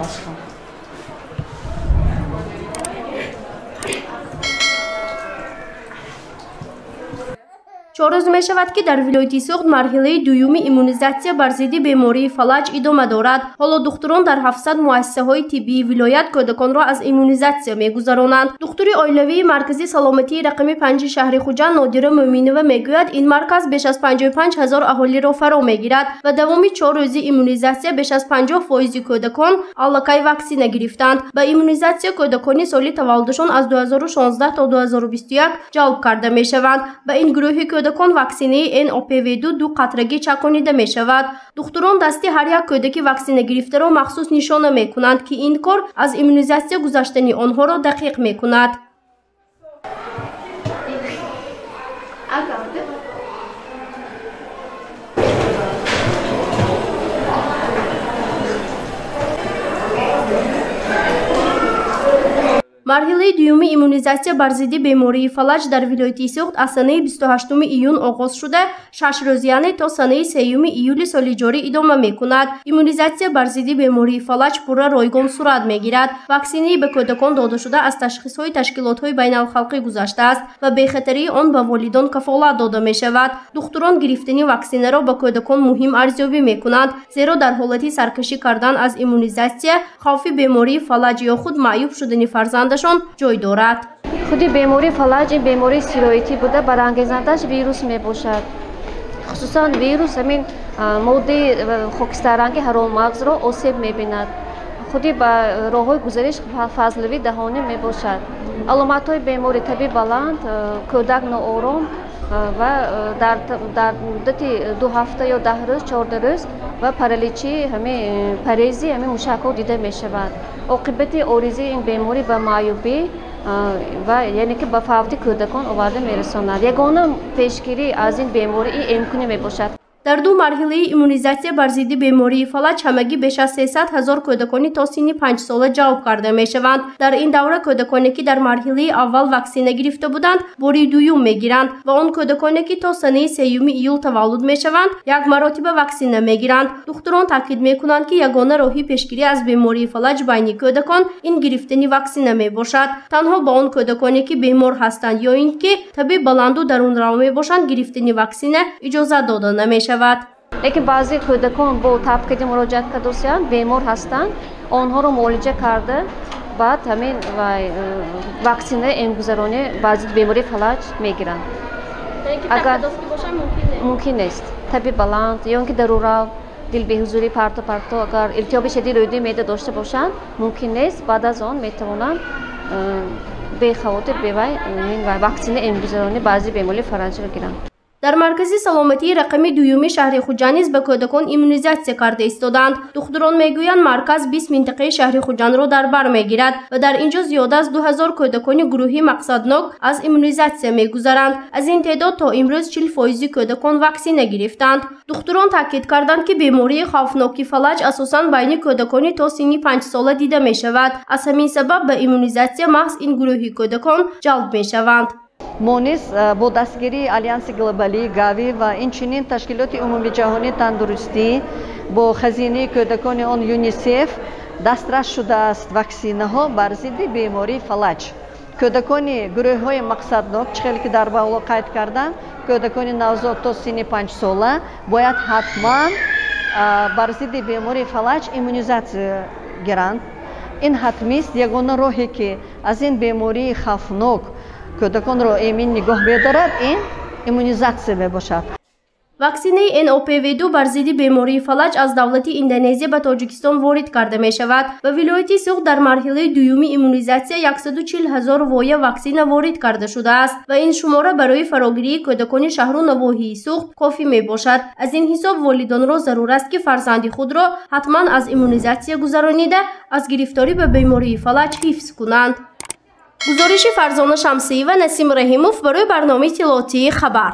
пасхам. چهارروز می شود که در ولایت سوخت مرحله دوم ایمونیزاسیون بر ضد بیماری فلج ادامه دارد. حالا دکتران در 700 مؤسسه های طبی ولایت کودکان را از ایمونیزاسیون میگذرانند. دکتر عایلوی مرکز سلامتی رقم 5 شهر خوجند نادره مومنووا میگوید این مرکز بیش از 55,000 اهالی را فرا میگیرد و دوام 4 روزه ایمونیزاسیون بیش از 50% کودکان الکی واکسینه گرفتند. به ایمونیزاسیون کودکان سالی تولدشان از 2016 تا 2021 جلب کرده می شوند. به این گروه کودکان واکسینه NOPV2 دو قطرگی چکانیده می شود. دکتران دستی هر یک کودک واکسینه گرفته را مخصوص نشانه می کنند که این کار از ایمونیزاسیون گذشتن آنها را دقیق می کند. مرحله دوم ایمونیزاسیون بر ضد بیماری فلج در ولایت سوخت از سنه 28 ایون آغاز شده 6 روزانه تا سنه 3 ایول سال جاری ادامه میکند. ایمونیزاسیون بر ضد بیماری فلج پورا رایگان صورت میگیرد. واکسینه به کودکان داده شده از تشخیص‌های تشکیلات‌های بین الخلقی گذشته است و به خطری آن به والدان کفالت داده می شود. دکتران گرفتن واکسینه را به کودکان مهم ارزیابی میکنند زیرا در حالت سرکشی کردن از ایمونیزاسیون خوف بیماری فلج یا خود معیوب شدن فرزند جای دارد. خودی بیماری فلج این بیماری سیرویتی بوده، برانگیزندش ویروس می باشد. خصوصا ویروس همین ماده خاکستررنگ هرم مغز را آسیب می بیند. خودی با راههای گزارش فاصله دهانی می باشد. علامت های بیماری طبی بلند، کودک ناآرام و در مدت 2 هفته یا 10 روز 14 روز و پارالیچی همه پریزی همه مشکل دیده می شود. عاقبت عارضی این بیماری به معیوبی و یعنی که به فوت کودکان آورده می رساند. یگانه پیشگیری از این بیماری این امکانی می باشد. در دو مرحله ایمونیزاسیون بر ضد بیماری فلج همگی بیش از 300,000 کودکانی تا سن 5 ساله جلب کرده می شوند. در این دوره کودکانی که در مرحله اول واکسینه گرفته بودند باری دوم می گیرند و آن کودکانی که تا سنه 3 ایول تولد می شوند یک مرتبه واکسینه می گیرند. دکتران تاکید می کنند که یگانه راهی پیشگیری از بیماری فلج بین کودکان این گرفتن واکسینه می باشد. تنها با آن کودکانی که بیمار هستند یا اینکه طبی بلند و درون رو می باشند گرفتن واکسینه اجازه داده نمی شود. لیکن بعضی کودکان با طبقه مراجعت کردن بیمار هستند، آنها را معالجه کرده بعد همین واکسینه امگذرانی بعضی بیماری فلج میگیرند. اگر ممکن نیست طبی بلند یا اینکه ضرورت دل بهزوری پرتو اگر التهاب شدید روده معده داشته باشند ممکن نیست بعد از آن میتوانند به خاطر واکسینه امگذرانی بعضی بیماری فلج را گیرند. در مرکز سلامتی رقم دوم شهر خوجند نیز به کودکان ایمونیزاسیون کرده ایستادند. دکتران میگویند مرکز 20 منطقه شهر خوجند را در بر میگیرد و در اینجا زیاد از 2000 کودکان گروهی مقصدناک از ایمونیزاسیون میگذرند. از این تعداد تا امروز 40% کودکان واکسینه گرفتند. دکتران تاکید کردند که بیماری خوفناک فلج اساساً بین کودکان تا سن 5 ساله دیده می شود. از همین سبب به ایمونیزاسیون محض این گروهی کودکان جلب می شوند. ما نیز با دستگیری آلیانس گلوبالی گاوی و اینچنین تشکیلات عمومی جهانی تندرستی با خزینه کودکان آن یونیسف دسترس شده است واکسینه ها بر ضد بیماری فلج. کودکان گروه های مقصدناک چخیلی که در بالا قید کردن کودکان نوزاد تا سن 5 ساله باید حتما بر ضد بیماری فلج ایمونیزاسیون گیرند. این حتمی است. یگانه راهی که از این بیماری خوفناک کودکان را ایمن نگاه بدارد این ایمونیزاسیون می باشد. واکسینه NOPV2 بر ضد بیماری فلج از دولت اندونزی به تاجیکستان وارد کرده می شود و ولایت سوخت در مرحله دوم ایمونیزاسیون 140,000 وایه واکسینه وارد کرده شده است و این شماره برای فراگیری کودکان شهر و نواحی سوخت کافی می باشد. از این حساب والدان را ضرور است که فرزند خود را حتما از ایمونیزاسیون گذرانیده از گرفتاری به بیماری فلج حفظ کنند. گزارش فرزانه شمسی و نسیم رحیموف برای برنامه اطلاعاتی خبر.